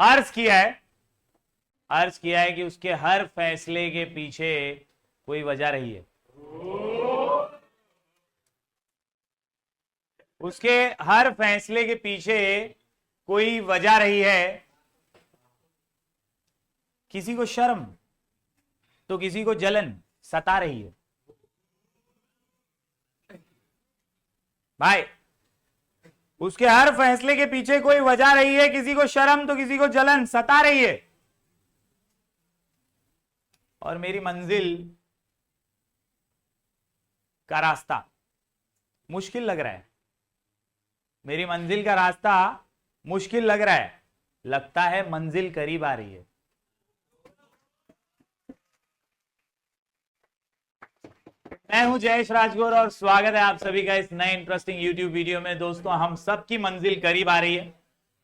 अर्ज किया है कि उसके हर फैसले के पीछे कोई वजह रही है। उसके हर फैसले के पीछे कोई वजह रही है। किसी को शर्म तो किसी को जलन सता रही है। भाई, उसके हर फैसले के पीछे कोई वजह रही है, किसी को शर्म तो किसी को जलन सता रही है। और मेरी मंजिल का रास्ता मुश्किल लग रहा है। मेरी मंजिल का रास्ता मुश्किल लग रहा है। लगता है मंजिल करीब आ रही है। मैं हूं जयेश राजगौर और स्वागत है आप सभी का इस नए इंटरेस्टिंग यूट्यूब वीडियो में। दोस्तों, हम सबकी मंजिल करीब आ रही है।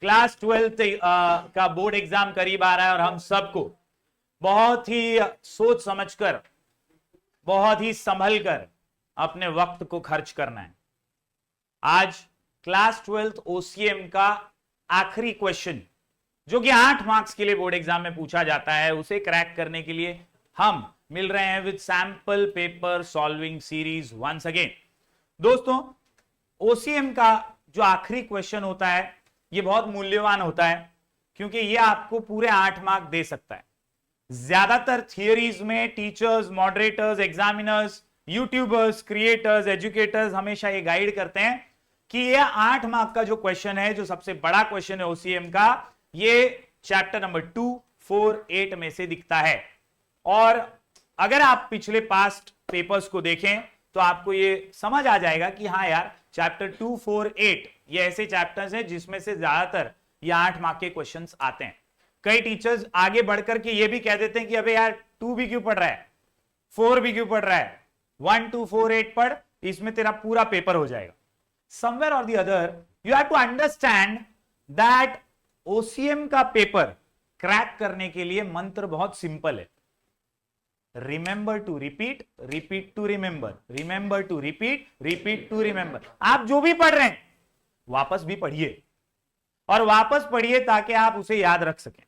क्लास 12 का बोर्ड एग्जाम करीब आ रहा है और हम सबको बहुत ही सोच समझकर, बहुत ही संभल कर अपने वक्त को खर्च करना है। आज क्लास 12 OCM का आखिरी क्वेश्चन, जो कि 8 मार्क्स के लिए बोर्ड एग्जाम में पूछा जाता है, उसे क्रैक करने के लिए हम मिल रहे हैं with sample paper solving series once again. दोस्तों, OCM का जो आखिरी क्वेश्चन होता है ये बहुत मूल्यवान होता है, क्योंकि ये आपको पूरे 8 मार्क दे सकता है। ज्यादातर थियरीज में teachers, moderators, examiners, YouTubers, creators, educators हमेशा ये गाइड करते हैं कि ये 8 मार्क का जो क्वेश्चन है, जो सबसे बड़ा क्वेश्चन है OCM का, ये चैप्टर नंबर 2, 4, 8 में से दिखता है। और अगर आप पिछले पास्ट पेपर्स को देखें तो आपको ये समझ आ जाएगा कि हाँ यार, चैप्टर 2, 4, 8 ये ऐसे चैप्टर्स हैं जिसमें से ज्यादातर ये 8 मार्क के क्वेश्चंस आते हैं। कई टीचर्स आगे बढ़कर के ये भी कह देते हैं कि अबे यार 2 भी क्यों पढ़ रहा है, 4 भी क्यों पढ़ रहा है, 1, 2, 4, 8 पढ़, इसमें तेरा पूरा पेपर हो जाएगा। Somewhere or the other, you have to understand that OCM का पेपर क्रैक करने के लिए मंत्र बहुत सिंपल है। Remember to repeat, repeat to remember, remember to repeat, repeat to remember. आप जो भी पढ़ रहे हैं वापस भी पढ़िए, और वापस पढ़िए ताकि आप उसे याद रख सकें,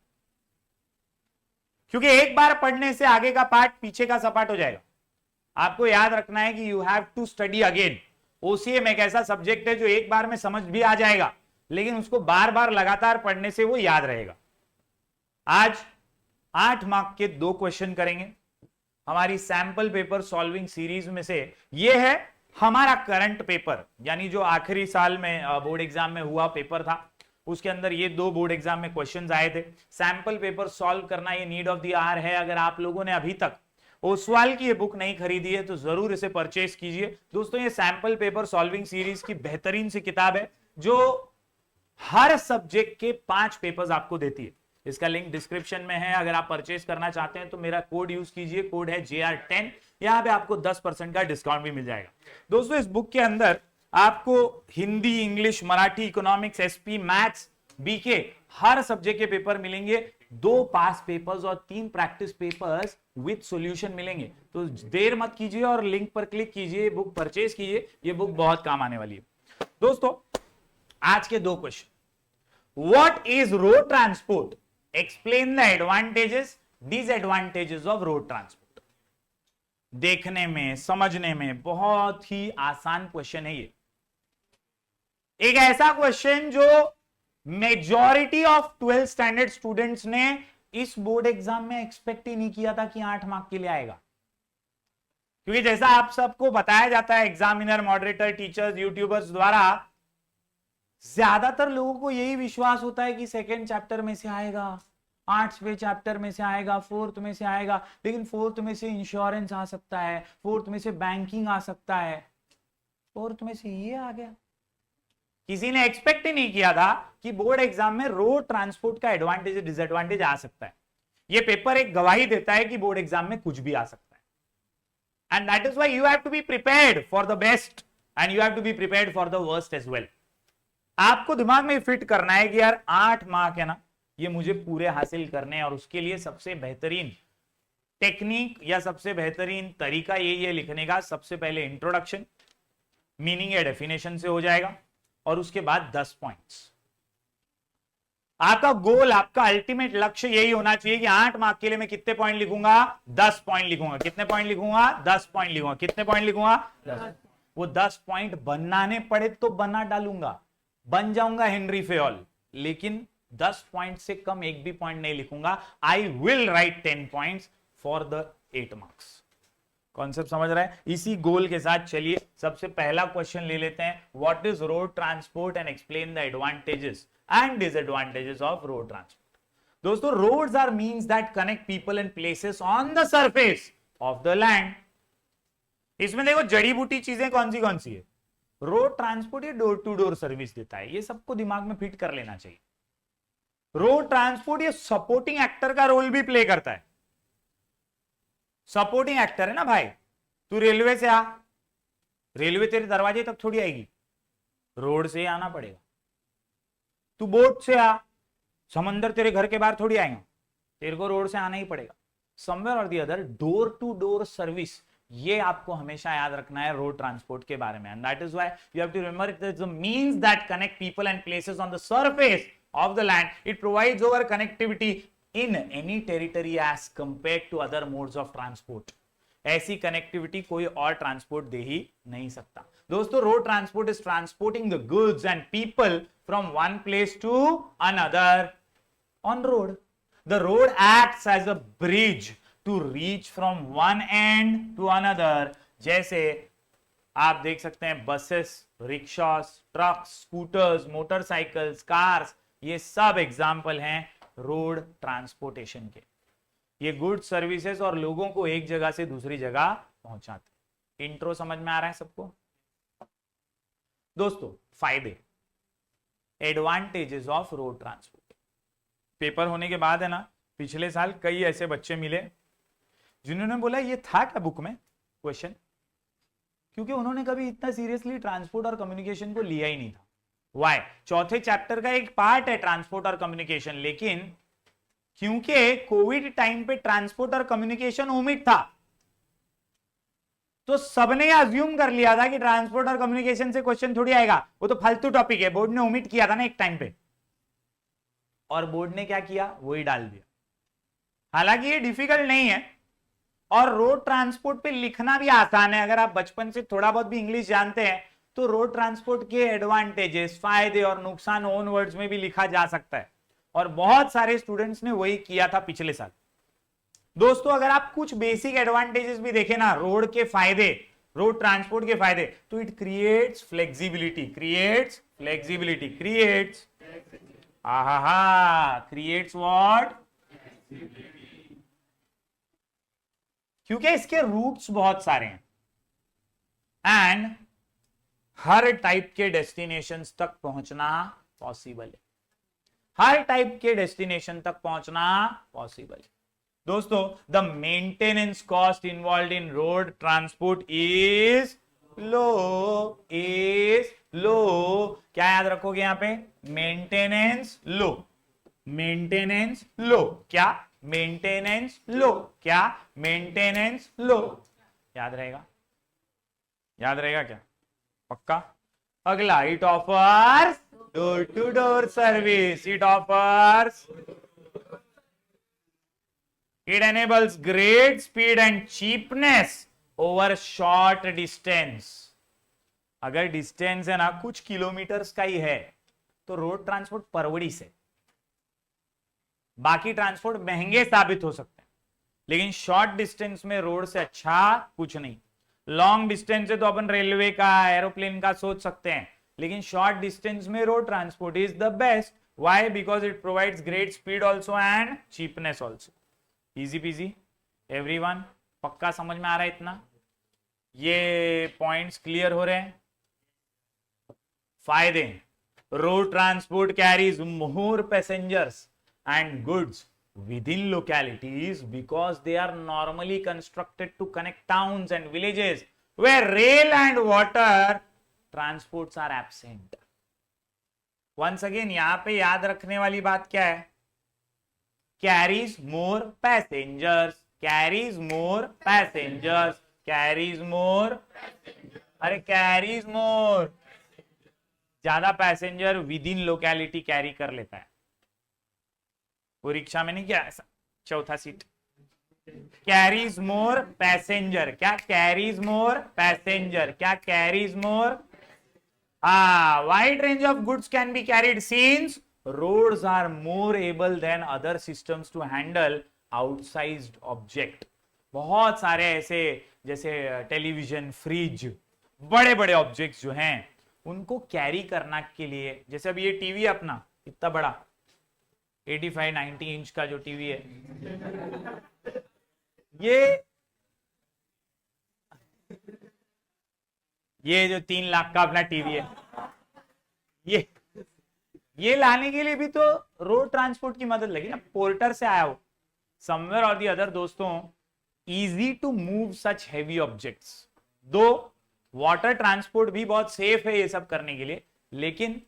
क्योंकि एक बार पढ़ने से आगे का पार्ट पीछे का सपाट हो जाएगा। आपको याद रखना है कि you have to study again. OCM एक ऐसा सब्जेक्ट है जो एक बार में समझ भी आ जाएगा, लेकिन उसको बार बार लगातार पढ़ने से वो याद रहेगा। आज 8 मार्क के 2 क्वेश्चन करेंगे हमारी सैंपल पेपर सॉल्विंग सीरीज में से। ये है हमारा करंट पेपर, यानी जो आखिरी साल में बोर्ड एग्जाम में हुआ पेपर था, उसके अंदर ये 2 बोर्ड एग्जाम में क्वेश्चंस आए थे। सैंपल पेपर सॉल्व करना ये नीड ऑफ द आवर है। अगर आप लोगों ने अभी तक ओसवाल की ये बुक नहीं खरीदी है तो जरूर इसे परचेज कीजिए। दोस्तों, ये सैंपल पेपर सॉल्विंग सीरीज की बेहतरीन सी किताब है जो हर सब्जेक्ट के 5 पेपर्स आपको देती है। इसका लिंक डिस्क्रिप्शन में है। अगर आप परचेज करना चाहते हैं तो मेरा कोड यूज कीजिए, कोड है JR10। यहां पे आपको 10% का डिस्काउंट भी मिल जाएगा। दोस्तों, इस बुक के अंदर आपको Hindi, English, Marathi, economics, SP, maths, BK हर सब्जेक्ट के पेपर मिलेंगे। 2 पास पेपर्स और 3 प्रैक्टिस पेपर्स विद सॉल्यूशन मिलेंगे। तो देर मत कीजिए और लिंक पर क्लिक कीजिए, बुक परचेज कीजिए। ये बुक बहुत काम आने वाली है। दोस्तों, आज के 2 question. What is road transport? Explain the advantages, disadvantages of road transport. देखने में, समझने में बहुत ही आसान क्वेश्चन है ये। एक ऐसा क्वेश्चन जो majority of 12th standard students ने इस बोर्ड एग्जाम में एक्सपेक्ट ही नहीं किया था कि 8 मार्क के लिए आएगा। क्योंकि जैसा आप सबको बताया जाता है एग्जामिनर, मॉडरेटर, टीचर्स, यूट्यूबर्स द्वारा, ज्यादातर लोगों को यही विश्वास होता है कि सेकेंड चैप्टर में से आएगा, 8वें चैप्टर में से आएगा, 4th में से आएगा। लेकिन 4th में से इंश्योरेंस आ सकता है, 4th में से बैंकिंग आ सकता है, 4th में से ये आ गया। किसी ने एक्सपेक्ट ही नहीं किया था कि बोर्ड एग्जाम में रोड ट्रांसपोर्ट का एडवांटेज, डिसएडवांटेज आ सकता है। ये पेपर एक गवाही देता है कि बोर्ड एग्जाम में कुछ भी आ सकता है। And that is why you have to be prepared for the best and you have to be prepared for the worst as well. आपको दिमाग में फिट करना है कि यार 8 मार्क है ना, ये मुझे पूरे हासिल करने हैं, और उसके लिए सबसे बेहतरीन टेक्निक या सबसे बेहतरीन तरीका यही है लिखने का। सबसे पहले इंट्रोडक्शन, मीनिंग या डेफिनेशन से हो जाएगा, और उसके बाद 10 पॉइंट्स। आपका गोल, आपका अल्टीमेट लक्ष्य यही होना चाहिए कि 8 मार्क के लिए मैं कितने पॉइंट लिखूंगा, 10 पॉइंट लिखूंगा। कितने पॉइंट लिखूंगा, 10 पॉइंट लिखूंगा। कितने पॉइंट लिखूंगा, 10। वो 10 पॉइंट बनाने पड़े तो बना डालूंगा, बन जाऊंगा हेनरी फेयोल, लेकिन 10 पॉइंट से कम एक भी पॉइंट नहीं लिखूंगा। I will write 10 points for the 8 marks. Concept समझ रहा है? इसी गोल के साथ चलिए सबसे पहला क्वेश्चन ले लेते हैं। What is road transport and explain the advantages and disadvantages of road transport. दोस्तों, roads are means that connect people and places on the surface of the land. इसमें देखो जड़ी बूटी चीजें कौन सी है। रोड ट्रांसपोर्ट ये डोर टू डोर सर्विस देता है, ये सबको दिमाग में फिट कर लेना चाहिए। रोड ट्रांसपोर्ट ये सपोर्टिंग एक्टर का रोल भी प्ले करता है। सपोर्टिंग एक्टर है ना भाई। तू रेलवे से आ, रेलवे तेरे दरवाजे तक थोड़ी आएगी, रोड से आना पड़ेगा। तू बोट से आ, समंदर तेरे घर के बाहर थोड़ी आएगा, तेरे को रोड से आना ही पड़ेगा। Somewhere or the other door to door service, ये आपको हमेशा याद रखना है रोड ट्रांसपोर्ट के बारे में। And that is why you have to remember it is the means that connect people and places on the surface of the land. It provides over connectivity in any territory as compared to other modes of transport। ऐसी connectivity कोई और transport दे ही नहीं सकता। दोस्तों, road transport is transporting the goods and people from one place to another on road. The road acts as a bridge to reach from one end to another. जैसे आप देख सकते हैं buses, rickshaws, trucks, scooters, motorcycles, cars, ये सब example हैं road transportation के। ये गुड सर्विसेज और लोगों को एक जगह से दूसरी जगह पहुंचाते। इंट्रो समझ में आ रहा है सबको? दोस्तों, फायदे, advantages of road transport. Paper होने के बाद है ना, पिछले साल कई ऐसे बच्चे मिले जिन्होंने बोला ये था क्या बुक में क्वेश्चन, क्योंकि उन्होंने कभी इतना सीरियसली ट्रांसपोर्ट और कम्युनिकेशन को लिया ही नहीं था। वाई? चौथे चैप्टर का एक पार्ट है ट्रांसपोर्ट और कम्युनिकेशन, लेकिन क्योंकि कोविड टाइम पे ट्रांसपोर्ट और कम्युनिकेशन ओमिट था, तो सबने अज्यूम कर लिया था कि ट्रांसपोर्ट और कम्युनिकेशन से क्वेश्चन थोड़ी आएगा, वो तो फालतू टॉपिक है, बोर्ड ने ओमिट किया था ना एक टाइम पे, और बोर्ड ने क्या किया, वही डाल दिया। हालांकि ये डिफिकल्ट नहीं है और रोड ट्रांसपोर्ट पे लिखना भी आसान है। अगर आप बचपन से थोड़ा बहुत भी इंग्लिश जानते हैं तो रोड ट्रांसपोर्ट के एडवांटेजेस, फायदे और नुकसान ओन वर्ड्स में भी लिखा जा सकता है, और बहुत सारे स्टूडेंट्स ने वही किया था पिछले साल। दोस्तों, अगर आप कुछ बेसिक एडवांटेजेस भी देखें ना, रोड के फायदे, रोड ट्रांसपोर्ट के फायदे, तो it creates flexibility, creates what, क्योंकि इसके रूट्स बहुत सारे हैं एंड हर टाइप के डेस्टिनेशंस तक पहुंचना पॉसिबल है। हर टाइप के डेस्टिनेशन तक पहुंचना पॉसिबल है। दोस्तों, the maintenance cost involve in road transport is low, क्या याद रखोगे यहां पे? मेंटेनेंस लो, मेंटेनेंस लो, क्या? मेंटेनेंस लो, क्या? Maintenance low. याद रहेगा? याद रहेगा क्या? पक्का? अगला, it offers door to door service, it offers, it enables great speed and cheapness over short distance. अगर डिस्टेंस है ना कुछ किलोमीटर्स का ही है तो रोड ट्रांसपोर्ट परवड़ी से, बाकी ट्रांसपोर्ट महंगे साबित हो सकते हैं, लेकिन शॉर्ट डिस्टेंस में रोड से अच्छा कुछ नहीं। लॉन्ग डिस्टेंस है तो अपन रेलवे का, एरोप्लेन का सोच सकते हैं, लेकिन शॉर्ट डिस्टेंस में road transport is the best. Why? Because it provides great speed also and cheapness also. Easy PG everyone, पक्का समझ में आ रहा है इतना? ये पॉइंट्स क्लियर हो रहे हैं? फायदे, road transport carries more passengers and goods within localities because they are normally constructed to connect towns and villages where rail and water transports are absent. Once again, यहां पे याद रखने वाली बात क्या है? Carries more passengers, carries more passengers, carries more, अरे carries more, ज्यादा passenger with in locality carry कर लेता है। वो रिक्शा में नहीं क्या ऐसा चौथा सीट, कैरीज मोर पैसेंजर, क्या कैरीज मोर पैसेंजर, क्या कैरीज मोर, हाँ, wide range of goods can be carried since roads are more able than other systems to handle outsized object। बहुत सारे ऐसे जैसे टेलीविजन, फ्रिज, बड़े बड़े ऑब्जेक्ट्स जो हैं उनको कैरी करना के लिए, जैसे अब ये टीवी अपना इतना बड़ा 85-90 इंच का जो टीवी है, ये जो 3 लाख का अपना टीवी है, ये लाने के लिए भी तो रोड ट्रांसपोर्ट की मदद लगी ना, पोर्टर से आया हो समवेयर और दी अदर। दोस्तों, easy to move such heavy objects, दो वाटर ट्रांसपोर्ट भी बहुत सेफ है ये सब करने के लिए, लेकिन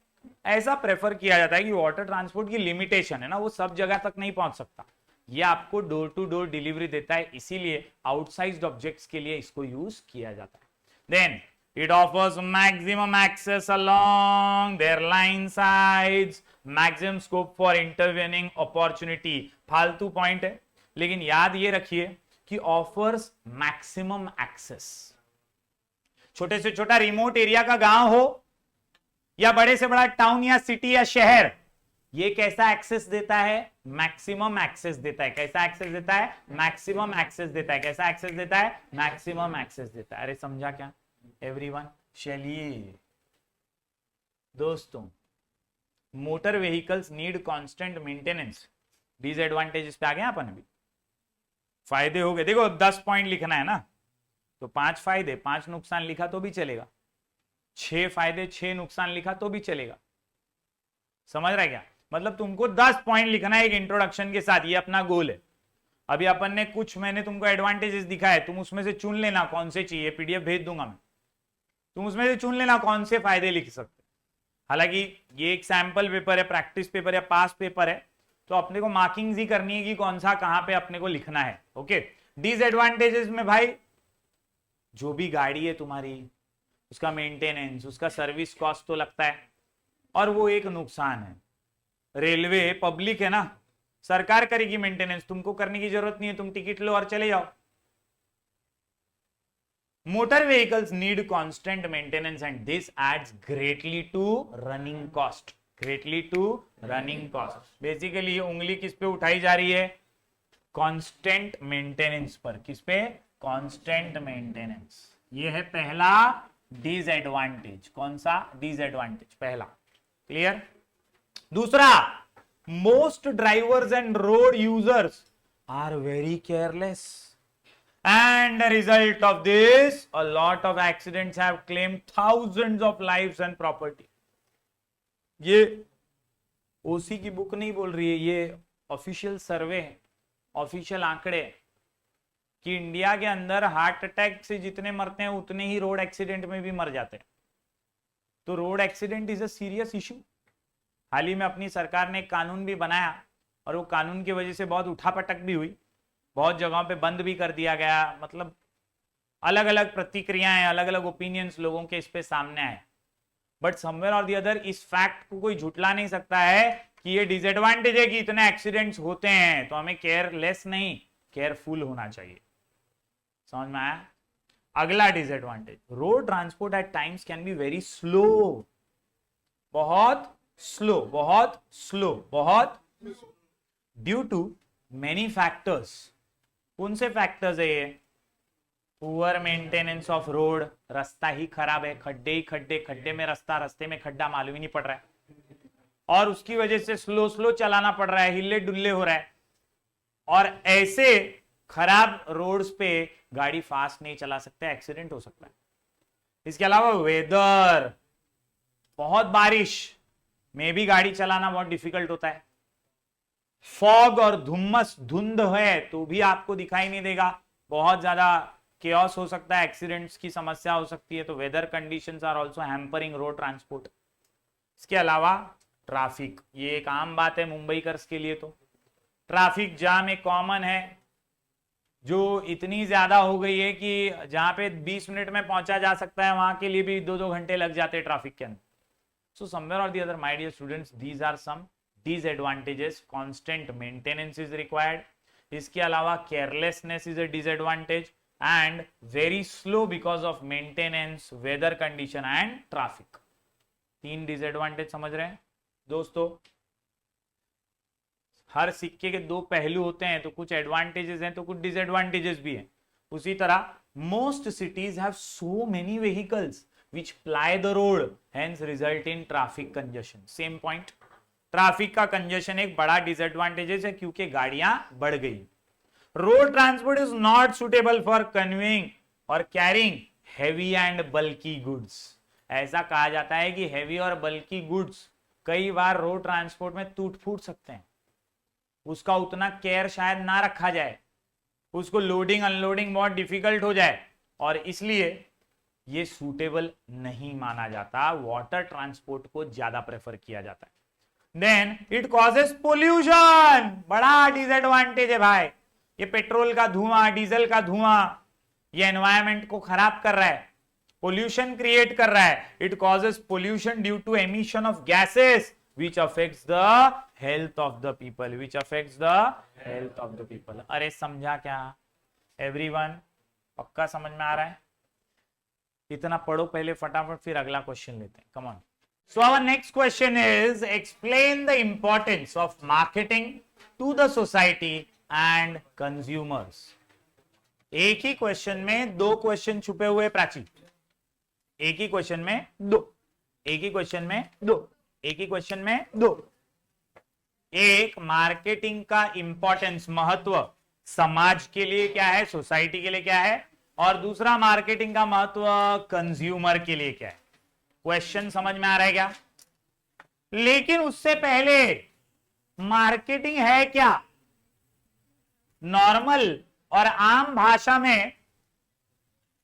ऐसा प्रेफर किया जाता है कि वाटर ट्रांसपोर्ट की लिमिटेशन है ना, वो सब जगह तक नहीं पहुंच सकता। ये आपको डोर टू डोर डिलीवरी देता है, इसीलिए आउटसाइज्ड ऑब्जेक्ट्स के लिए इसको यूज किया जाता है। Then it offers maximum access along their line sides, maximum scope for intervening opportunity। फालतू पॉइंट है, लेकिन याद ये रखिए कि ऑफर्स मैक्सिमम एक्सेस। छोटे से छोटा रिमोट एरिया का गांव हो या बड़े से बड़ा टाउन या सिटी या शहर, ये कैसा एक्सेस देता है, मैक्सिमम एक्सेस देता है। कैसा एक्सेस देता है, मैक्सिमम एक्सेस देता है। कैसा एक्सेस देता है, मैक्सिमम एक्सेस देता है। अरे समझा क्या एवरीवन? चलिए दोस्तों, motor vehicles need constant maintenance, disadvantages पे आ गए अपन। अभी फायदे हो गए, देखो 10 पॉइंट लिखना है ना, तो 5 फायदे 5 नुकसान लिखा तो भी चलेगा, 6 फायदे 6 नुकसान लिखा तो भी चलेगा। समझ रहा है क्या? मतलब तुमको 10 पॉइंट लिखना है एक इंट्रोडक्शन के साथ, ये अपना गोल है। अभी अपन ने कुछ, मैंने तुमको एडवांटेजेस दिखाए, तुम उसमें से चुन लेना कौन से चाहिए, पीडीएफ भेज दूंगा मैं, तुम उसमें से चुन लेना कौन से फायदे लिख सकते। हालांकि ये एक सैंपल पेपर है, प्रैक्टिस पेपर या पास पेपर है, तो अपने को मार्किंग ही करनी है कि कौन सा कहां पे अपने को लिखना है। ओके, डिसएडवांटेजेस में भाई जो भी गाड़ी है तुम्हारी, उसका मेंटेनेंस, उसका सर्विस कॉस्ट तो लगता है, और वो एक नुकसान है। रेलवे पब्लिक है ना, सरकार करेगी मेंटेनेंस, तुमको करने की जरूरत नहीं है, तुम टिकट लो और चले जाओ। Motor vehicles need constant maintenance and this adds greatly to running cost. Greatly to running cost. Basically उंगली किस पे उठाई जा रही है, कांस्टेंट मेंटेनेंस पर। किस पे, कांस्टेंट मेंटेनेंस। ये है पहला डिसएडवांटेज। कौन सा डिसएडवांटेज? पहला। क्लियर? दूसरा, most drivers and road users are very careless, and the result of this, a lot of accidents have claimed thousands of lives and property। ये ओसी की बुक नहीं बोल रही है, ये ऑफिशियल सर्वे है, ऑफिशियल आंकड़े कि इंडिया के अंदर हार्ट अटैक से जितने मरते हैं उतने ही रोड एक्सीडेंट में भी मर जाते हैं। तो road accident is a serious issue. हाल ही में अपनी सरकार ने एक कानून भी बनाया, और वो कानून की वजह से बहुत उठापटक भी हुई, बहुत जगहों पे बंद भी कर दिया गया। मतलब अलग अलग प्रतिक्रियाएं, अलग अलग ओपिनियंस लोगों के इस पे सामने आए, but somewhere or the other इस फैक्ट को कोई झुटला नहीं सकता है कि ये डिसएडवांटेज है कि इतने एक्सीडेंट्स होते हैं, तो हमें केयरलेस नहीं, केयरफुल होना चाहिए। समझ में आया? अगला disadvantage, road transport at times can be very slow. बहुत स्लो, बहुत स्लो, बहुत ड्यू टू मेनी फैक्टर्स। कौन से फैक्टर्स है ये? पुअर मेंटेनेंस ऑफ रोड, रास्ता ही खराब है, खड्डे ही खड्डे, खड्डे में रास्ता, रास्ते में खड्डा, मालूम ही नहीं पड़ रहा है, और उसकी वजह से स्लो स्लो चलाना पड़ रहा है, हिले डुल्ले हो रहा है। और ऐसे खराब रोड्स पे गाड़ी फास्ट नहीं चला सकते, एक्सीडेंट हो सकता है। इसके अलावा वेदर, बहुत बारिश में भी गाड़ी चलाना बहुत डिफिकल्ट होता है। फॉग और धुम्मस, धुंध है तो भी आपको दिखाई नहीं देगा, बहुत ज्यादा केओस हो सकता है, एक्सीडेंट्स की समस्या हो सकती है। तो weather conditions are also hampering road transport. इसके अलावा ट्रैफिक, ये एक आम बात है मुंबईकर्स के लिए। तो ट्रैफिक जाम एक कॉमन है जो इतनी ज्यादा हो गई है कि जहां पे 20 मिनट में पहुंचा जा सकता है, वहां के लिए भी 2-2 घंटे लग जाते हैं ट्रैफिक के अंदर। So somewhere or the other, my dear students, these are some disadvantages, constant maintenance is required, इसके अलावा carelessness is a disadvantage and very slow because of maintenance, weather condition and traffic. 3 disadvantage समझ रहे हैं दोस्तों। हर सिक्के के 2 पहलू होते हैं, तो कुछ एडवांटेजेस हैं तो कुछ डिसएडवांटेजेस भी हैं। उसी तरह most cities have so many vehicles which ply the road, hence result in traffic congestion. Same point. Traffic का कंजेशन एक बड़ा डिसएडवांटेजेस है क्योंकि गाड़ियां बढ़ गई। Road transport is not suitable for conveying और carrying heavy and bulky goods. ऐसा कहा जाता है कि हेवी और बल्की गुड्स कई बार रोड ट्रांसपोर्ट में टूट फूट सकते हैं, उसका उतना केयर शायद ना रखा जाए, उसको लोडिंग अनलोडिंग बहुत डिफिकल्ट हो जाए और इसलिए ये सूटेबल नहीं माना जाता। वाटर ट्रांसपोर्ट को ज्यादा प्रेफर किया जाता है। देन इट कॉजेस पोल्यूशन, बड़ा डिसएडवांटेज है भाई। ये पेट्रोल का धुआं, डीजल का धुआं, ये एनवायरमेंट को खराब कर रहा है, पोल्यूशन क्रिएट कर रहा है। It causes pollution due to emission of gases which affects the health of the people, which affects the health of the people। अरे समझा क्या एवरीवन? पक्का समझ में आ रहा है? इतना पढ़ो पहले फटाफट, फिर अगला क्वेश्चन लेते हैं। Come on. So our next question is explain the importance of marketing to the society and consumers. एक ही क्वेश्चन में 2 क्वेश्चन छुपे हुए प्राची। एक ही क्वेश्चन में 2, एक ही क्वेश्चन में 2, एक ही क्वेश्चन में 2। एक मार्केटिंग का इंपॉर्टेंस, महत्व समाज के लिए क्या है, सोसाइटी के लिए क्या है, और दूसरा मार्केटिंग का महत्व कंज्यूमर के लिए क्या है। क्वेश्चन समझ में आ रहा है क्या? लेकिन उससे पहले मार्केटिंग है क्या? नॉर्मल और आम भाषा में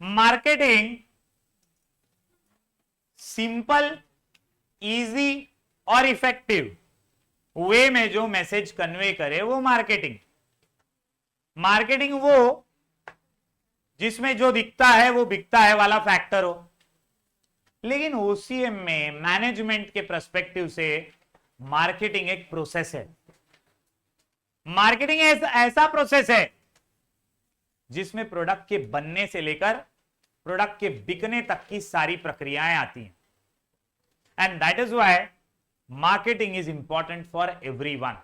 मार्केटिंग सिंपल, इजी और इफेक्टिव वे में जो मैसेज कन्वे करे वो मार्केटिंग। मार्केटिंग वो जिसमें जो दिखता है वो बिकता है वाला फैक्टर हो। लेकिन ओसीएम में मैनेजमेंट के पर्सपेक्टिव से मार्केटिंग एक प्रोसेस है। मार्केटिंग ऐसा प्रोसेस है जिसमें प्रोडक्ट के बनने से लेकर प्रोडक्ट के बिकने तक की सारी प्रक्रियाएं आती हैं। And that is why marketing is important for everyone.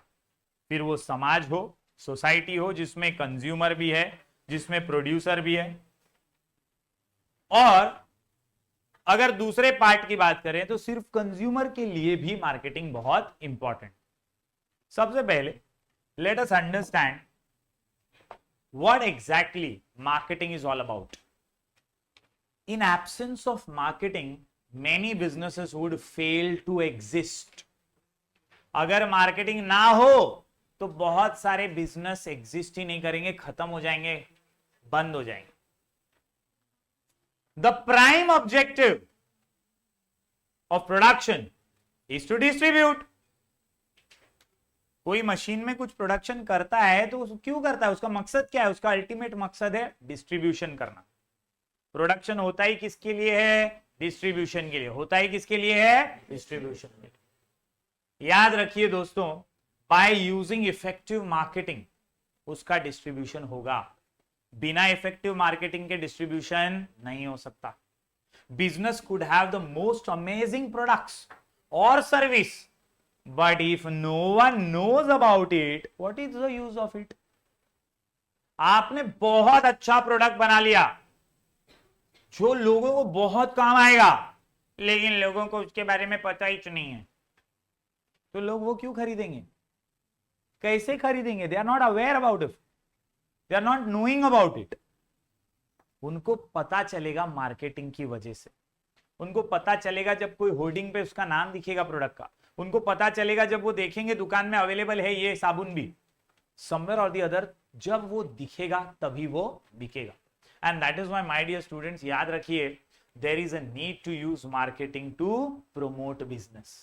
फिर वो समाज हो, सोसाइटी हो, जिसमें कंज्यूमर भी है, जिसमें प्रोड्यूसर भी है। और अगर दूसरे पार्ट की बात करें तो सिर्फ कंज्यूमर के लिए भी मार्केटिंग बहुत इंपॉर्टेंट। सबसे पहले let us understand what exactly marketing is all about. In absence of marketing many businesses would fail to exist. अगर मार्केटिंग ना हो तो बहुत सारे बिजनेस एग्जिस्ट ही नहीं करेंगे, खत्म हो जाएंगे, बंद हो जाएंगे। The prime objective of production is to distribute. कोई मशीन में कुछ प्रोडक्शन करता है तो क्यों करता है? उसका मकसद क्या है? उसका अल्टीमेट मकसद है डिस्ट्रीब्यूशन करना। प्रोडक्शन होता ही किसके लिए है? डिस्ट्रीब्यूशन के लिए। होता ही किसके लिए है? डिस्ट्रीब्यूशन के लिए। याद रखिए दोस्तों, बाय यूजिंग इफेक्टिव मार्केटिंग उसका डिस्ट्रीब्यूशन होगा। बिना इफेक्टिव मार्केटिंग के डिस्ट्रीब्यूशन नहीं हो सकता। Business could have the most amazing products और service, but if no one knows about it, what is the use of it? आपने बहुत अच्छा प्रोडक्ट बना लिया जो लोगों को बहुत काम आएगा, लेकिन लोगों को उसके बारे में पता ही नहीं है, तो लोग वो क्यों खरीदेंगे? कैसे खरीदेंगे? They are not aware about it, they are not knowing about it. उनको पता चलेगा मार्केटिंग की वजह से। उनको पता चलेगा जब कोई होर्डिंग पे उसका नाम दिखेगा प्रोडक्ट का। उनको पता चलेगा जब वो देखेंगे दुकान में अवेलेबल है ये साबुन भी, समवेयर और द अदर, जब वो दिखेगा तभी वो बिकेगा। And that is why my dear students, याद रखिए, there is a need to use marketing to promote business.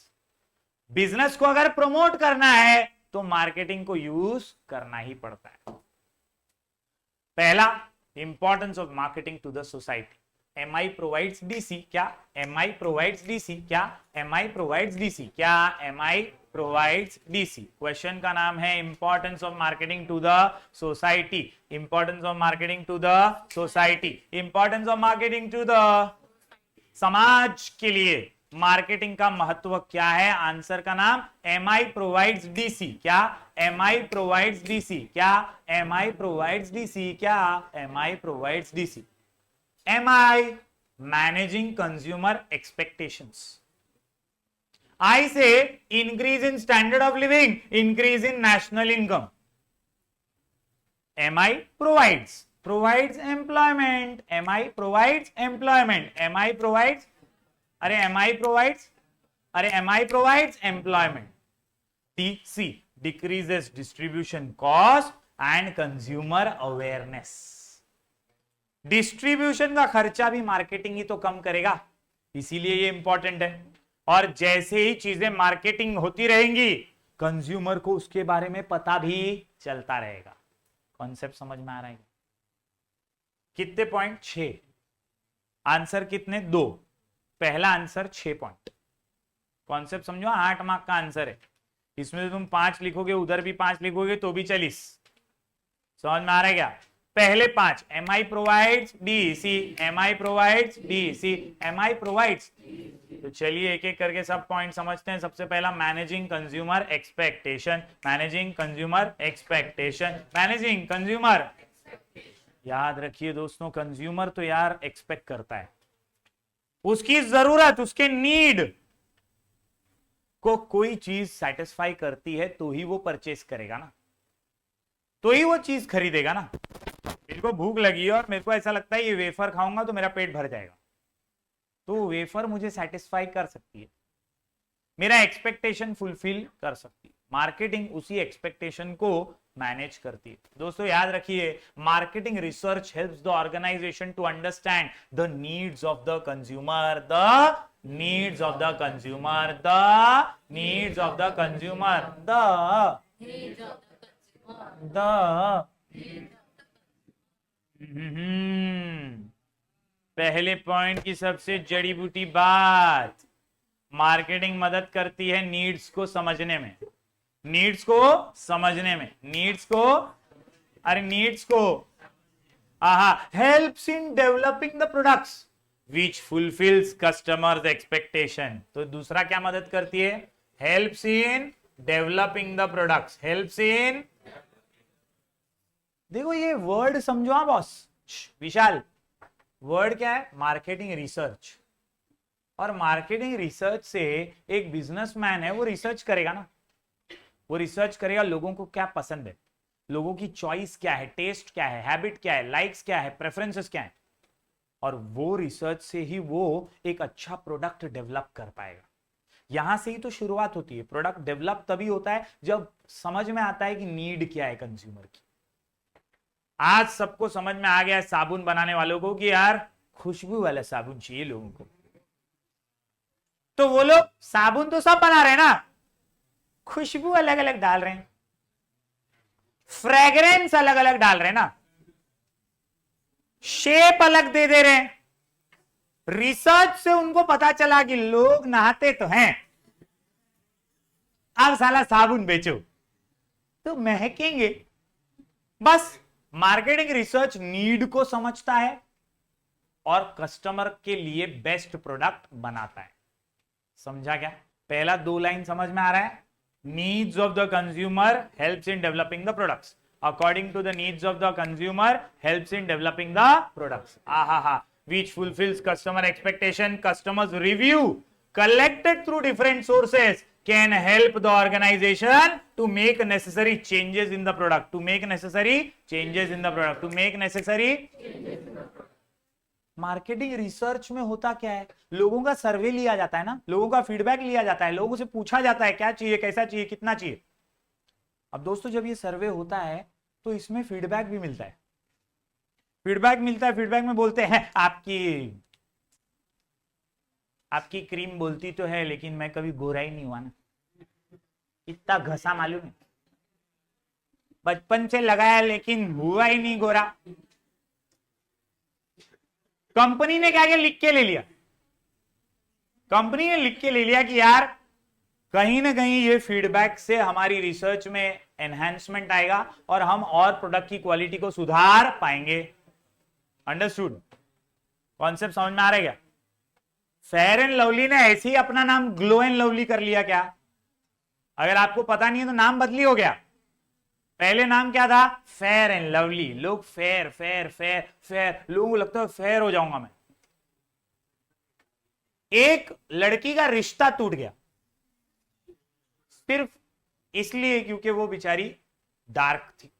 Business को अगर प्रमोट करना है तो मार्केटिंग को यूज करना ही पड़ता है। पहला, importance of marketing to the society. MI provides DC, क्या MI प्रोवाइड्स DC? क्या MI प्रोवाइड्स DC? क्या MI प्रोवाइड्स डीसी। क्वेश्चन का नाम है importance of marketing to the society. Importance of marketing to the society. Importance of marketing to the समाज के लिए marketing का महत्व क्या है? आंसर का नाम एमआई प्रोवाइड्स डीसी। क्या? MI provides DC. क्या? MI provides DC. क्या? MI provides DC. MI managing consumer expectations. I say increase in standard of living, increase in national income. MI provides employment. MI provides employment. MI provides employment. DC decreases distribution cost and consumer awareness. Distribution का खर्चा भी marketing ही तो कम करेगा, इसीलिए ये important है। और जैसे ही चीजें मार्केटिंग होती रहेंगी, कंज्यूमर को उसके बारे में पता भी चलता रहेगा। कॉन्सेप्ट समझ में आ रहा है? कितने पॉइंट? 6। आंसर कितने? 2। पहला आंसर 6 पॉइंट। कॉन्सेप्ट समझो, 8 मार्क का आंसर है। इसमें तो तुम 5 लिखोगे, उधर भी 5 लिखोगे तो भी 40। समझ में आ रहा है क्या? पहले 5 MI provides DC, MI provides DC, MI provides. तो चलिए एक एक करके सब पॉइंट समझते हैं। सबसे पहला managing consumer expectation. Managing consumer expectation. Managing consumer. याद रखिए दोस्तों, कंज्यूमर तो यार एक्सपेक्ट करता है, उसकी जरूरत, उसके नीड को कोई चीज सेटिस्फाई करती है तो ही वो परचेस करेगा ना, तो ही वो चीज खरीदेगा ना। मेरे को भूख लगी है और मेरे को ऐसा लगता है ये वेफर खाऊंगा तो मेरा पेट भर जाएगा, तो वेफर मुझे सेटिस्फाई कर सकती है, मेरा एक्सपेक्टेशन फुलफिल कर सकती है। मार्केटिंग उसी एक्सपेक्टेशन को मैनेज करती है। दोस्तों याद रखिए, marketing research helps the organisation to understand the needs of the consumer, the needs of the consumer, the needs of the consumer, the पहले पॉइंट की सबसे जड़ी बूटी बात, मार्केटिंग मदद करती है नीड्स को समझने में, नीड्स को समझने में, नीड्स को, अरे नीड्स को, helps in developing the products which fulfils customers expectation. तो दूसरा क्या मदद करती है? Helps in developing the products, helps in, देखो ये वर्ड समझो बॉस। विशाल, वर्ड क्या है? Marketing research. और मार्केटिंग रिसर्च से एक बिजनेसमैन है, वो रिसर्च करेगा ना, वो रिसर्च करेगा लोगों को क्या पसंद है, लोगों की चॉइस क्या है, टेस्ट क्या है, हैबिट क्या है, लाइक्स क्या है, प्रेफरेंसेस क्या है, और वो रिसर्च से ही वो एक अच्छा प्रोडक्ट डेवलप कर पाएगा। यहां से ही तो शुरुआत होती है। प्रोडक्ट डेवलप तभी होता है जब समझ में आता है कि नीड क्या है कंज्यूमर की। आज सबको समझ में आ गया साबुन बनाने वालों को कि यार खुशबू वाला साबुन चाहिए लोगों को, तो वो लोग साबुन तो सब बना रहे हैं ना, खुशबू अलग अलग डाल रहे हैं, फ्रेग्रेंस अलग अलग डाल रहे हैं ना, शेप अलग दे दे रहे हैं। रिसर्च से उनको पता चला कि लोग नहाते तो हैं, अब साला साबुन बेचो तो महकेंगे। बस मार्केटिंग रिसर्च नीड को समझता है और कस्टमर के लिए बेस्ट प्रोडक्ट बनाता है। समझा क्या? पहला 2 लाइन समझ में आ रहा है? Needs of the consumer helps in developing the products, according to the needs of the consumer helps in developing the products, which fulfills customer expectation. Customers review collected through different sources can help the organization to make necessary changes in the product, to make necessary changes in the product, to make necessary marketing research में होता क्या है? लोगों का सर्वे लिया जाता है ना, लोगों का फीडबैक लिया जाता है, लोगों से पूछा जाता है क्या चाहिए, कैसा चाहिए, कितना चाहिए। अब दोस्तों जब ये सर्वे होता है तो इसमें फीडबैक भी मिलता है, फीडबैक मिलता है। फीडबैक में बोलते हैं आपकी क्रीम बोलती तो है लेकिन मैं कभी गोरा ही नहीं हुआ ना, इतना घसा मालूम है, बचपन से लगाया लेकिन हुआ ही नहीं गोरा। कंपनी ने क्या लिख के ले लिया? कंपनी ने लिख के ले लिया कि यार कहीं ना कहीं ये फीडबैक से हमारी रिसर्च में एनहांसमेंट आएगा और हम और प्रोडक्ट की क्वालिटी को सुधार पाएंगे। अंडरस्टूड? कॉन्सेप्ट समझ में आ रहा है क्या? फेयर एंड लवली ने ऐसे ही अपना नाम ग्लो एंड लवली कर लिया क्या? अगर आपको पता नहीं है तो नाम बदली हो गया। पहले नाम क्या था? Fair and lovely. लोग फेयर फेयर फेयर फेयर, लोगों को लगता है फेयर हो जाऊंगा मैं। एक लड़की का रिश्ता टूट गया सिर्फ इसलिए क्योंकि वो बेचारी डार्क थी।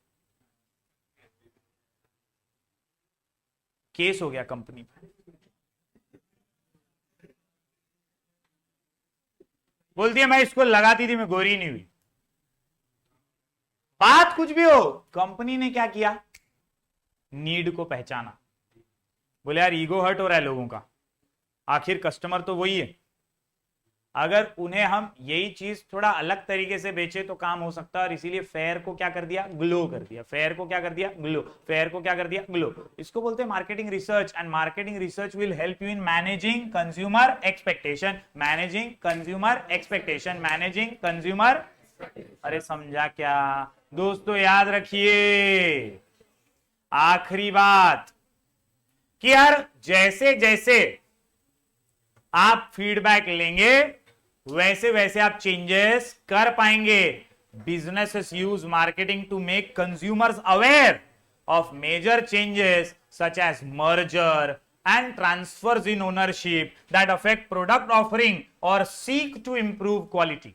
केस हो गया कंपनी पे। बोलती है मैं इसको लगाती थी, मैं गोरी नहीं हुई। बात कुछ भी हो, कंपनी ने क्या किया? नीड को पहचाना। बोले यार ईगो हर्ट हो रहा है लोगों का, आखिर कस्टमर तो वही है। अगर उन्हें हम यही चीज थोड़ा अलग तरीके से बेचे तो काम हो सकता है। और इसीलिए फेयर को क्या कर दिया? ग्लो कर दिया। फेयर को क्या कर दिया? ग्लो। फेयर को क्या कर दिया? ग्लो। इसको बोलते हैं marketing research. And marketing research will help you in managing consumer expectation. Managing consumer expectation. Managing consumer. अरे समझा क्या दोस्तों? याद रखिए आखिरी बात कि यार जैसे जैसे आप फीडबैक लेंगे वैसे वैसे आप चेंजेस कर पाएंगे। Businesses use marketing to make consumers aware of major changes such as merger and transfers in ownership that affect product offering or seek to improve quality.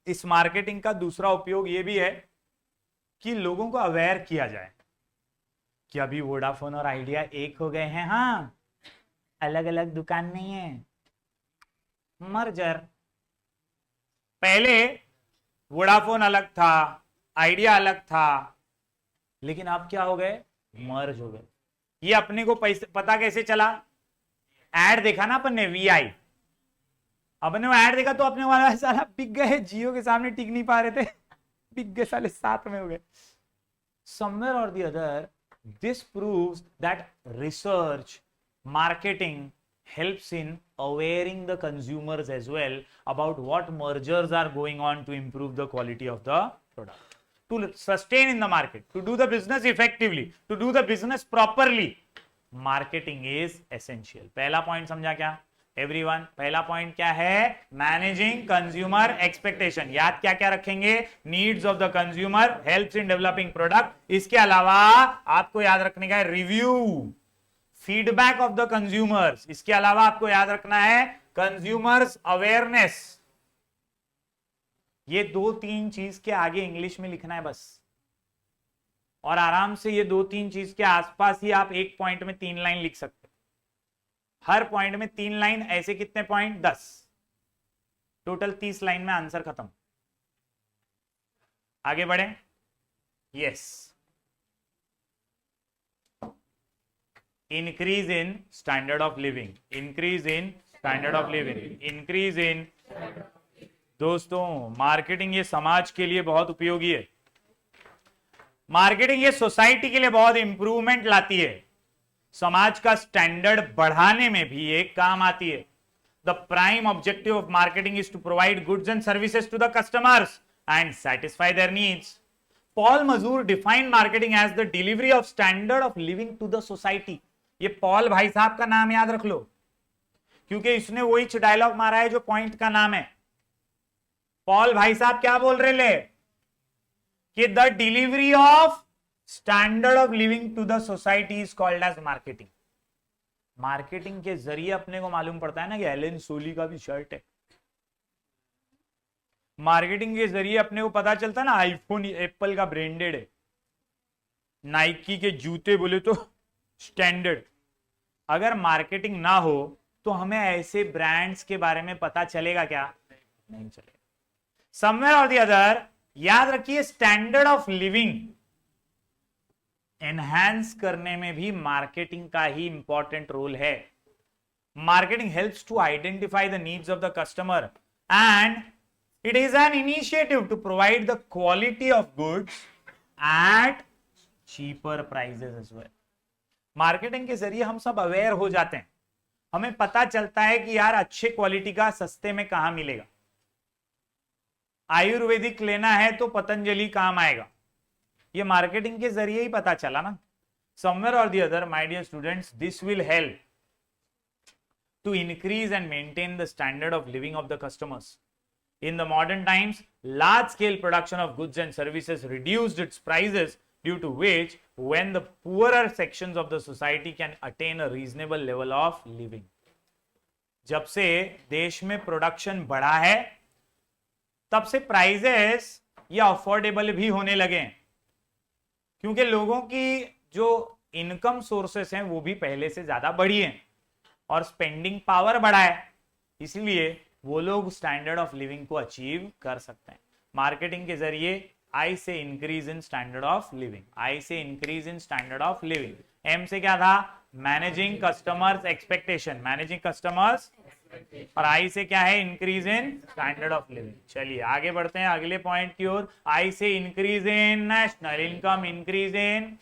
इस मार्केटिंग का दूसरा उपयोग यह भी है कि लोगों को अवेयर किया जाए कि अभी वोडाफोन और आइडिया एक हो गए हैं। हाँ, अलग अलग दुकान नहीं है, मर्जर। पहले वोडाफोन अलग था, आइडिया अलग था, लेकिन अब क्या हो गए? मर्ज हो गए। ये अपने को पैसे पता कैसे चला? एड देखा ना अपन ने, वीआई। अपने वो एड देखा तो अपने वाला साला बिक गए, जियो के सामने टिक नहीं पा रहे थे, बिक गए साले, साथ में हो गए। समवेयर और the other this proves that research marketing helps in awareing the consumers as well about what mergers are going on to improve the quality of the product, to sustain in the market, to do the business effectively, to do the business properly. Marketing is essential. पहला point समझा क्या everyone? पहला point क्या है? Managing consumer expectation. याद क्या क्या रखेंगे? Needs of the consumer, helps in developing product. इसके अलावा आपको याद रखने का है review, feedback of the consumers. इसके अलावा आपको याद रखना है कंज्यूमर्स अवेयरनेस। ये दो तीन चीज के आगे इंग्लिश में लिखना है बस, और आराम से ये दो तीन चीज के आसपास ही आप एक पॉइंट में 3 लाइन लिख सकते हो। हर पॉइंट में 3 लाइन, ऐसे कितने पॉइंट? 10, टोटल 30 लाइन में आंसर खत्म। आगे बढ़े। Yes, increase in standard of living, increase in standard of living, increase in। दोस्तों मार्केटिंग ये समाज के लिए बहुत उपयोगी है। मार्केटिंग ये सोसाइटी के लिए बहुत इंप्रूवमेंट लाती है। समाज का स्टैंडर्ड बढ़ाने में भी एक काम आती है। The prime objective of marketing is to provide goods and services to the customers and satisfy their needs. Paul Mazur defined marketing as the delivery of standard of living to the society. ये Paul भाई साहब का नाम याद रख लो, क्योंकि इसने वही डायलॉग मारा है जो पॉइंट का नाम है। पॉल भाई साहब क्या बोल रहे ले कि the delivery of standard of living to the society is called as marketing. Marketing के जरिए अपने को मालूम पड़ता है ना कि एलन सोली का भी शर्ट है। मार्केटिंग के जरिए अपने को पता चलता है ना आईफोन एप्पल का ब्रांडेड है, नाइकी के जूते बोले तो स्टैंडर्ड। अगर मार्केटिंग ना हो तो हमें ऐसे ब्रांड्स के बारे में पता चलेगा क्या? नहीं चलेगा। समवेयर और द अदर याद रखिए, स्टैंडर्ड ऑफ लिविंग एनहांस करने में भी मार्केटिंग का ही इंपॉर्टेंट रोल है। Marketing helps to identify the needs of the customer and it is an initiative to provide the quality of goods at cheaper prices as well. Marketing के जरिए हम सब अवेयर हो जाते हैं, हमें पता चलता है कि यार अच्छे क्वालिटी का सस्ते में कहां मिलेगा। आयुर्वेदिक लेना है तो पतंजलि काम आएगा। ये मार्केटिंग के जरिए ही पता चला ना। समवेयर और the other my dear students, this will help to increase and maintain the standard of living of the customers. In the modern times, large-scale production of goods and services reduced its prices, due to which, when the poorer sections of the society can attain a reasonable level of living. जब से देश में production बढ़ा है, तब से prices ये affordable भी होने लगे हैं, क्योंकि लोगों की जो इनकम सोर्सेस हैं वो भी पहले से ज्यादा बढ़ी हैं और स्पेंडिंग पावर बढ़ा है, इसलिए वो लोग स्टैंडर्ड ऑफ लिविंग को अचीव कर सकते हैं मार्केटिंग के जरिए। आई से increase in standard of living, I से increase in standard of living. M से क्या था? Managing customers expectation, managing customers, और आई से क्या है? Increase in standard of living. चलिए आगे बढ़ते हैं अगले पॉइंट की ओर। आई से increase in national income, increase in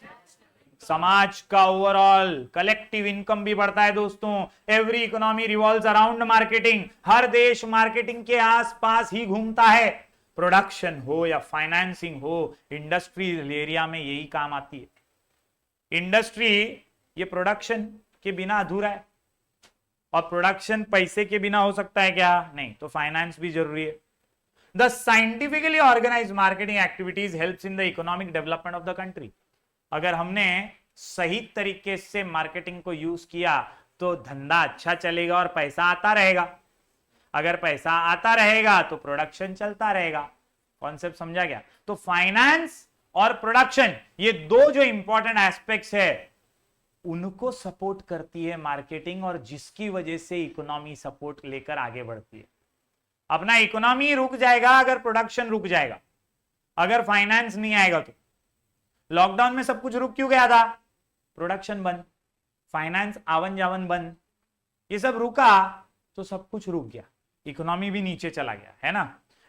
समाज का ओवरऑल कलेक्टिव इनकम भी बढ़ता है दोस्तों। Every economy revolves around marketing, हर देश मार्केटिंग के आसपास ही घूमता है। प्रोडक्शन हो या फाइनेंसिंग हो, इंडस्ट्रियल एरिया में यही काम आती है। इंडस्ट्री ये प्रोडक्शन के बिना अधूरा है, और प्रोडक्शन पैसे के बिना हो सकता है क्या? नहीं, तो फाइनेंस भी जरूरी है। The scientifically organised marketing activities helps in the economic development of the country. अगर हमने सही तरीके से मार्केटिंग को यूज किया तो धंधा अच्छा चलेगा और पैसा आता रहेगा। अगर पैसा आता रहेगा तो प्रोडक्शन चलता रहेगा। कॉन्सेप्ट समझा गया? तो फाइनेंस और प्रोडक्शन ये दो जो इंपॉर्टेंट एस्पेक्ट्स है, उनको सपोर्ट करती है मार्केटिंग, और जिसकी वजह से इकोनॉमी सपोर्ट लेकर आगे बढ़ती है। अपना इकोनॉमी रुक जाएगा अगर प्रोडक्शन रुक जाएगा, अगर फाइनेंस नहीं आएगा तो। लॉकडाउन में सब कुछ रुक क्यों गया था? प्रोडक्शन बंद, फाइनेंस आवन जावन बंद, ये सब रुका तो सब कुछ रुक गया, इकोनॉमी भी नीचे चला गया, है ना।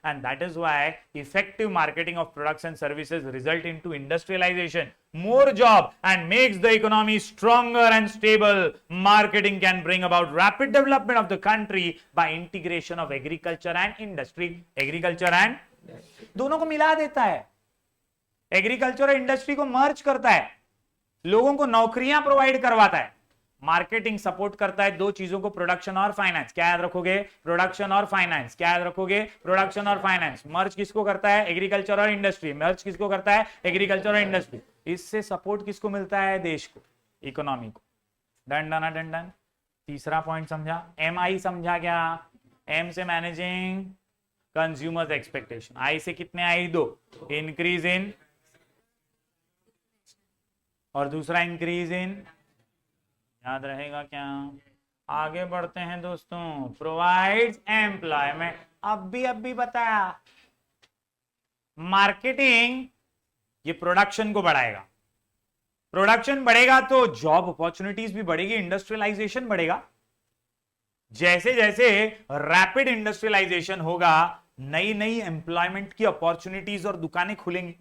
And that is why effective marketing of products and services result into industrialisation, more job and makes the economy stronger and stable. Marketing can bring about rapid development of the country by integration of agriculture and industry. Agriculture and दोनों को मिला देता है, agriculture और industry को मर्ज करता है, लोगों को नौकरियां प्रोवाइड करवाता है। मार्केटिंग सपोर्ट करता है दो चीजों को, प्रोडक्शन और फाइनेंस। क्या याद रखोगे? प्रोडक्शन और फाइनेंस। क्या याद रखोगे? प्रोडक्शन और फाइनेंस। मर्ज किसको करता है? एग्रीकल्चर और इंडस्ट्री। मर्ज किसको करता है? एग्रीकल्चर और इंडस्ट्री। इससे सपोर्ट किसको मिलता है? देश को, इकोनॉमी को। Done done done done. तीसरा पॉइंट समझा? एम आई समझा क्या? एम से मैनेजिंग कंज्यूमर्स एक्सपेक्टेशन। आई से कितने आई? दो, इंक्रीज इन, और दूसरा इंक्रीज इन, याद रहेगा क्या? आगे बढ़ते हैं दोस्तों। प्रोवाइड्स एम्प्लॉयमेंट, अब भी बताया। मार्केटिंग ये प्रोडक्शन को बढ़ाएगा, प्रोडक्शन बढ़ेगा तो जॉब अपॉर्चुनिटीज भी बढ़ेगी, इंडस्ट्रियलाइजेशन बढ़ेगा। जैसे जैसे रैपिड इंडस्ट्रियलाइजेशन होगा, नई नई एम्प्लॉयमेंट की अपॉर्चुनिटीज और दुकानें खुलेंगी,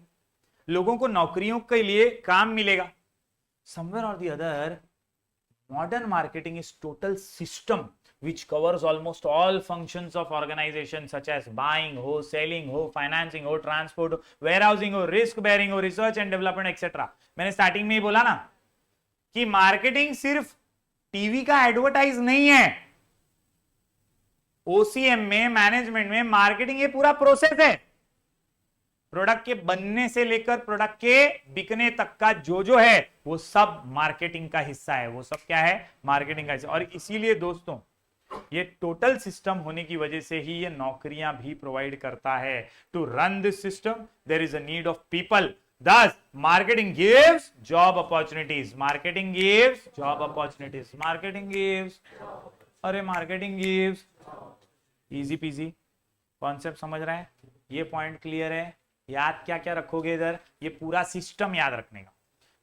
लोगों को नौकरियों के लिए काम मिलेगा। Somewhere or the other, modern marketing is total system which covers almost all functions of organization, such as buying हो, selling हो, financing हो, transport हो, warehousing हो, risk bearing हो, research and development etc. मैंने स्टार्टिंग में ही बोला ना कि मार्केटिंग सिर्फ टीवी का एडवर्टाइज नहीं है। ओसीएम में, मैनेजमेंट में मार्केटिंग ये पूरा प्रोसेस है। प्रोडक्ट के बनने से लेकर प्रोडक्ट के बिकने तक का जो है वो सब मार्केटिंग का हिस्सा है। वो सब क्या है? मार्केटिंग का हिस्सा। और इसीलिए दोस्तों ये टोटल सिस्टम होने की वजह से ही ये नौकरियां भी प्रोवाइड करता है। To run this system there is a need of people, thus marketing gives job opportunities, marketing gives job opportunities, marketing gives, अरे marketing gives, easy PG. Concept समझ रहे हैं? ये पॉइंट क्लियर है? याद क्या क्या रखोगे इधर? ये पूरा सिस्टम याद रखने का,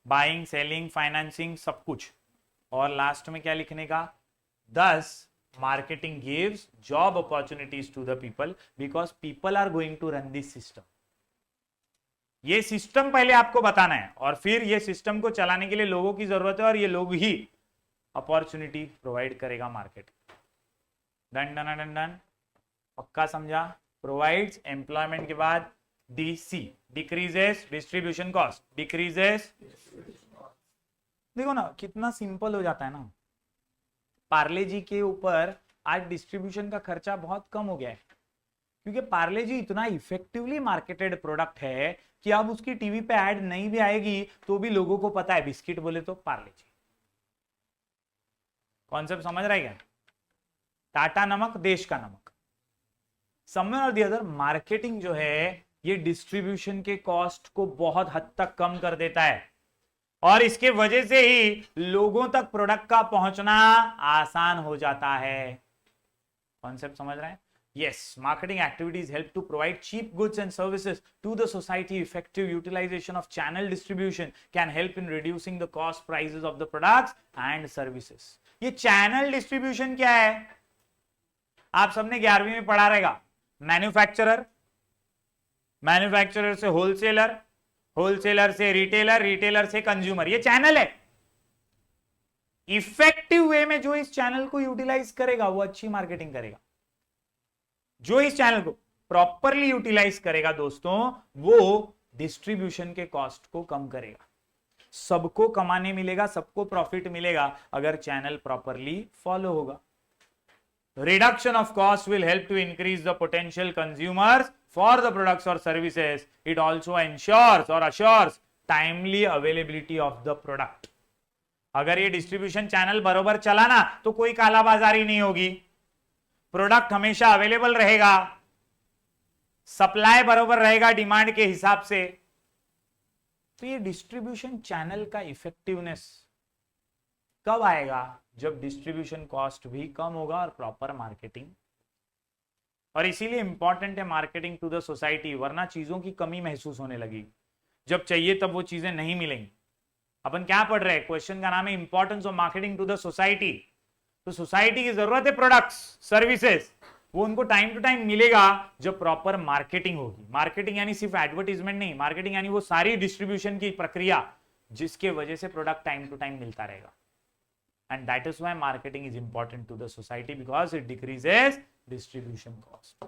बाइंग, सेलिंग, फाइनेंसिंग, सब कुछ। और लास्ट में क्या लिखने का? thus marketing gives job opportunities to the people because people are going to run this system. ये सिस्टम पहले आपको बताना है, और फिर ये सिस्टम को चलाने के लिए लोगों की जरूरत है, और ये लोग ही अपॉर्चुनिटी प्रोवाइड करेगा market. Done done done done, पक्का समझा? प्रोवाइड्स, एम्प्लॉयमेंट के बाद DC, decreases distribution cost, decreases. देखो ना कितना सिंपल हो जाता है ना। पार्ले जी के ऊपर आज डिस्ट्रीब्यूशन का खर्चा बहुत कम हो गया है, क्योंकि पार्ले जी इतना इफेक्टिवली मार्केटेड प्रोडक्ट है कि अब उसकी टीवी पे ऐड नहीं भी आएगी तो भी लोगों को पता है बिस्किट बोले तो पार्ले जी। कॉन्सेप्ट समझ रहा है क्या? टाटा नमक, देश का नमक। समवेयर और द अदर मार्केटिंग जो है ये डिस्ट्रीब्यूशन के कॉस्ट को बहुत हद तक कम कर देता है, और इसके वजह से ही लोगों तक प्रोडक्ट का पहुंचना आसान हो जाता है। कॉन्सेप्ट समझ रहे हैं? Yes, marketing activities help to provide cheap goods and services to the society. Effective utilization of channel distribution can help in reducing the cost prices of the products and services. ये channel distribution क्या है? आप सबने 11वीं में पढ़ा रहेगा। Manufacturer, manufacturer से होलसेलर, होलसेलर से रिटेलर, रिटेलर से कंज्यूमर, ये चैनल है। इफेक्टिव वे में जो इस चैनल को यूटिलाइज करेगा वो अच्छी मार्केटिंग करेगा। जो इस चैनल को प्रॉपरली यूटिलाइज करेगा दोस्तों, वो डिस्ट्रीब्यूशन के कॉस्ट को कम करेगा। सबको कमाने मिलेगा, सबको प्रॉफिट मिलेगा अगर चैनल प्रॉपरली फॉलो होगा। Reduction of cost will help to increase the potential consumers for the products और सर्विसेज। इट ऑल्सो एंश्योर्स और assures timely availability of the product. अगर ये डिस्ट्रीब्यूशन चैनल बरोबर चला ना तो कोई कालाबाजारी नहीं होगी, प्रोडक्ट हमेशा अवेलेबल रहेगा, सप्लाई बरोबर रहेगा डिमांड के हिसाब से। तो ये डिस्ट्रीब्यूशन चैनल का इफेक्टिवनेस कब आएगा? जब डिस्ट्रीब्यूशन कॉस्ट भी कम होगा और प्रॉपर मार्केटिंग। और इसीलिए इंपॉर्टेंट है मार्केटिंग टू द सोसाइटी, वरना चीजों की कमी महसूस होने लगी। जब चाहिए तब वो चीजें नहीं मिलेंगी। अपन क्या पढ़ रहे हैं? क्वेश्चन का नाम है importance of marketing to the society. तो सोसाइटी की जरूरत है प्रोडक्ट्स, सर्विसेज, वो उनको टाइम टू टाइम मिलेगा जब प्रॉपर मार्केटिंग होगी। मार्केटिंग यानी सिर्फ एडवर्टीजमेंट नहीं, मार्केटिंग यानी वो सारी डिस्ट्रीब्यूशन की प्रक्रिया जिसके वजह से प्रोडक्ट टाइम टू टाइम मिलता रहेगा। And that is why marketing is important to the society, because it decreases distribution cost.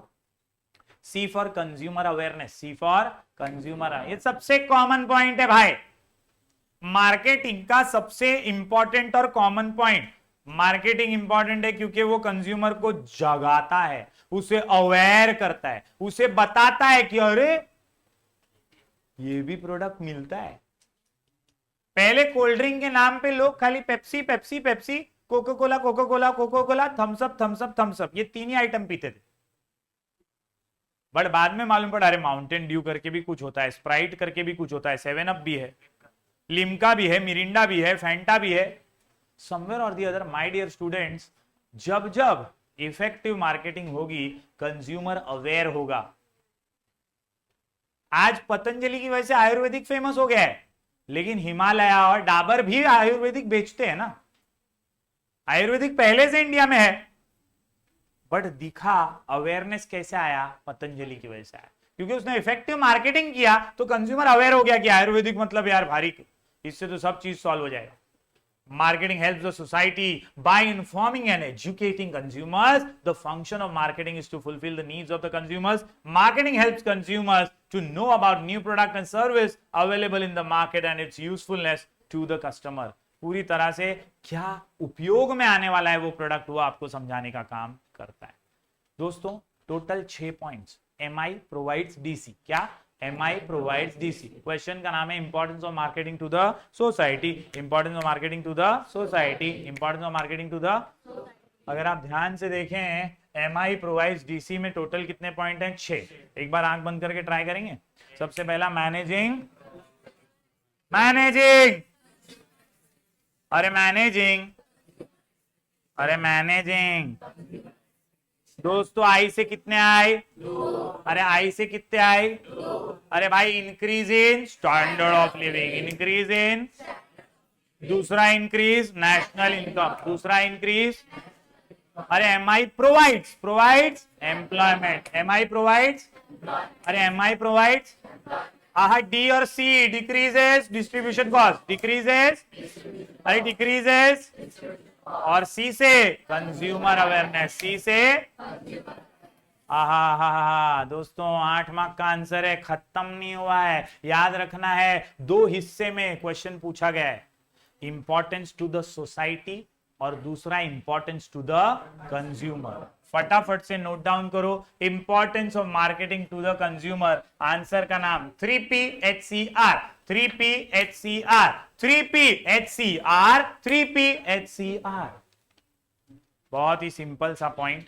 C for consumer awareness, C for consumer, ये सबसे कॉमन पॉइंट है भाई। मार्केटिंग का सबसे इंपॉर्टेंट और कॉमन पॉइंट, मार्केटिंग इंपॉर्टेंट है क्योंकि वो कंज्यूमर को जगाता है, उसे अवेयर करता है, उसे बताता है कि अरे ये भी प्रोडक्ट मिलता है। पहले कोल्ड ड्रिंक के नाम पे लोग खाली Pepsi Pepsi Pepsi, Coca Cola Coca Cola Coca Cola, Thums Up Thums Up Thums Up, ये तीन ही आइटम पीते थे। बट बाद में मालूम पड़ा अरे माउंटेन ड्यू करके भी कुछ होता है, स्प्राइट करके भी कुछ होता है, 7 अप भी है, लिम्का भी है, मिरिंडा भी है, फैंटा भी है। समवेयर और the other my dear students, जब जब इफेक्टिव मार्केटिंग होगी, कंज्यूमर अवेयर होगा। आज पतंजलि की वजह से आयुर्वेदिक फेमस हो गया है, लेकिन हिमालय और डाबर भी आयुर्वेदिक बेचते हैं ना। आयुर्वेदिक पहले से इंडिया में है, बट दिखा अवेयरनेस कैसे आया? पतंजलि की वजह से आया, क्योंकि उसने इफेक्टिव मार्केटिंग किया तो कंज्यूमर अवेयर हो गया कि आयुर्वेदिक मतलब यार भारी, इससे तो सब चीज सॉल्व हो जाएगा। Marketing helps the society by informing and educating consumers. The function of marketing is to fulfill the needs of the consumers. Marketing helps consumers to know about new product and service available in the market and its usefulness to the customer. पूरी तरह से क्या उपयोग में आने वाला है वो प्रोडक्ट, वो आपको समझाने का काम करता है। दोस्तों total 6 points. MI provides DC, क्या? MI provides DC। क्वेश्चन का नाम है importance of marketing to the society, importance of marketing to the society, importance of marketing to the. अगर आप ध्यान से देखें, MI provides DC में टोटल कितने पॉइंट हैं? 6। एक बार आंख बंद करके ट्राई करेंगे। सबसे पहला मैनेजिंग, मैनेजिंग, अरे मैनेजिंग, अरे मैनेजिंग। दोस्तों आई से कितने आए? अरे आई से कितने आए? अरे भाई increase in standard of living, increase in, दूसरा इंक्रीज नेशनल इनकम, दूसरा इंक्रीज। अरे MI provides, provides employment, MI provides, अरे MI प्रोवाइड्स। D और C decreases distribution cost, decreases, अरे डिक्रीजेस। और C से कंज्यूमर अवेयरनेस, C से आहा दोस्तों 8 मार्क का आंसर है, खत्म नहीं हुआ है, याद रखना है। 2 हिस्से में क्वेश्चन पूछा गया है, इंपॉर्टेंस टू द सोसाइटी और दूसरा इंपॉर्टेंस टू द कंज्यूमर। फटाफट से नोट डाउन करो, importance of marketing to the consumer. Answer का नाम 3PHCR, 3PHCR, 3PHCR, 3PHCR। बहुत ही सिंपल सा पॉइंट,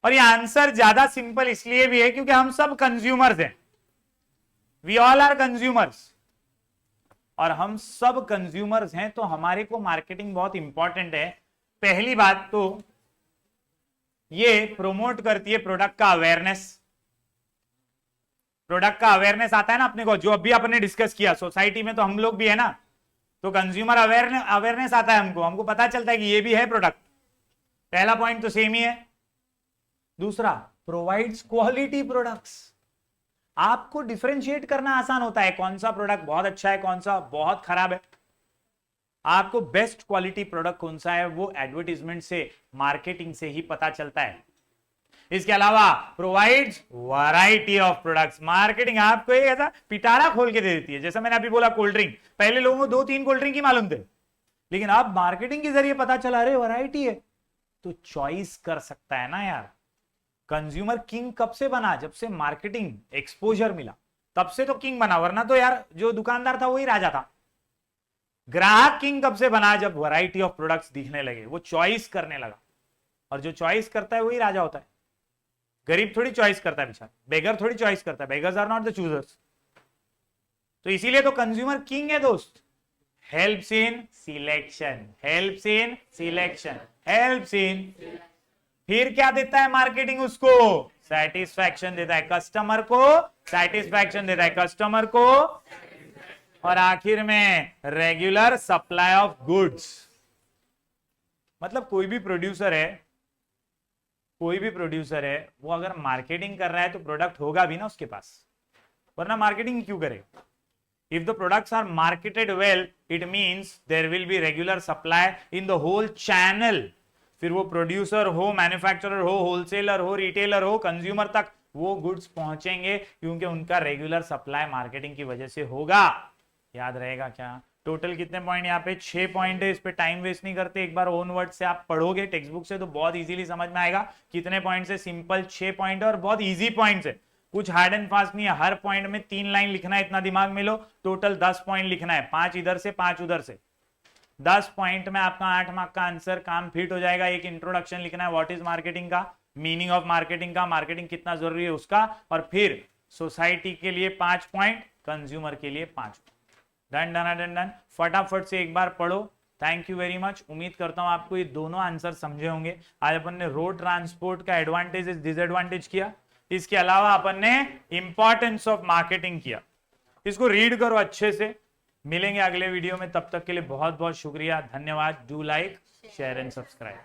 और ये आंसर ज्यादा सिंपल इसलिए भी है क्योंकि हम सब कंज्यूमर्स हैं, वी ऑल आर कंज्यूमर्स, और हम सब कंज्यूमर्स हैं तो हमारे को मार्केटिंग बहुत इंपॉर्टेंट है। पहली बात तो ये प्रोमोट करती है प्रोडक्ट का अवेयरनेस। प्रोडक्ट का अवेयरनेस आता है ना अपने को, जो अभी अपने डिस्कस किया, सोसाइटी में तो हम लोग भी है ना, तो कंज्यूमर अवेयरनेस आता है, हमको पता चलता है कि ये भी है प्रोडक्ट। पहला पॉइंट तो सेम ही है। दूसरा, प्रोवाइड्स क्वालिटी प्रोडक्ट्स। आपको डिफरेंशिएट करना आसान होता है, कौन सा प्रोडक्ट बहुत अच्छा है, कौन सा बहुत खराब है। आपको बेस्ट क्वालिटी प्रोडक्ट कौन सा है वो एडवर्टीजमेंट से, मार्केटिंग से ही पता चलता है। इसके अलावा provides variety of products. Marketing आपको एक ऐसा पिटारा खोल के दे देती है, जैसा मैंने अभी बोला कोल्ड ड्रिंक, पहले लोगों को 2-3 कोल्ड ड्रिंक ही मालूम थे, लेकिन अब मार्केटिंग के जरिए पता चला अरे वैरायटी है, तो चॉइस कर सकता है ना यार। कंज्यूमर किंग कब से बना? जब से मार्केटिंग एक्सपोजर मिला, तब से तो किंग बना, वरना तो यार जो दुकानदार था वही राजा था। ग्राहक किंग कब से बना? जब वैरायटी ऑफ प्रोडक्ट्स दिखने लगे, वो चॉइस करने लगा, और जो चॉइस करता है वही राजा होता है। गरीब थोड़ी चॉइस करता है बेचारा, बेगर थोड़ी चॉइस करता है, beggars are not the choosers. तो इसीलिए तो कंज्यूमर किंग है दोस्त। Helps in selection, helps in selection, helps in. फिर क्या देता है मार्केटिंग उसको? सेटिस्फैक्शन देता है कस्टमर को, सेटिस्फैक्शन देता है कस्टमर को, और आखिर में रेगुलर सप्लाई ऑफ गुड्स। मतलब कोई भी प्रोड्यूसर है, वो अगर मार्केटिंग कर रहा है तो प्रोडक्ट होगा भी ना उसके पास, वरना मार्केटिंग क्यों करे? If the products are marketed well, it means there will be regular supply in the whole channel. फिर वो प्रोड्यूसर हो, मैन्युफैक्चरर हो, होलसेलर हो, रिटेलर हो, कंज्यूमर तक वो गुड्स पहुंचेंगे, क्योंकि उनका रेगुलर सप्लाई मार्केटिंग की वजह से होगा। याद रहेगा क्या? टोटल कितने पॉइंट यहाँ पे? 6 पॉइंट है। इस पे टाइम वेस्ट नहीं करते, एक बार ओन वर्ड से आप पढ़ोगे टेक्स्ट बुक से तो बहुत इजीली समझ में आएगा कितने पॉइंट से। सिंपल 6 पॉइंट है और बहुत इजी पॉइंट है, कुछ हार्ड एंड फास्ट नहीं है। हर पॉइंट में 3 लाइन लिखना है, इतना दिमाग में लो। टोटल 10 पॉइंट लिखना है, 5 इधर से 5 उधर से। 10 पॉइंट में आपका 8 मार्क का आंसर काम फिट हो जाएगा। एक इंट्रोडक्शन लिखना है, व्हाट इज मार्केटिंग का, मीनिंग ऑफ मार्केटिंग का, मार्केटिंग कितना जरूरी है उसका, और फिर सोसाइटी के लिए 5 पॉइंट, कंज्यूमर के लिए 5। Done done done done. फटाफट से एक बार पढ़ो। Thank you very much. उम्मीद करता हूं आपको ये दोनों आंसर समझे होंगे। आज अपन ने रोड ट्रांसपोर्ट का एडवांटेज डिसएडवांटेज किया, इसके अलावा अपन ने इंपॉर्टेंस ऑफ मार्केटिंग किया। इसको रीड करो अच्छे से। मिलेंगे अगले वीडियो में, तब तक के लिए बहुत बहुत शुक्रिया, धन्यवाद। Do like, share and subscribe.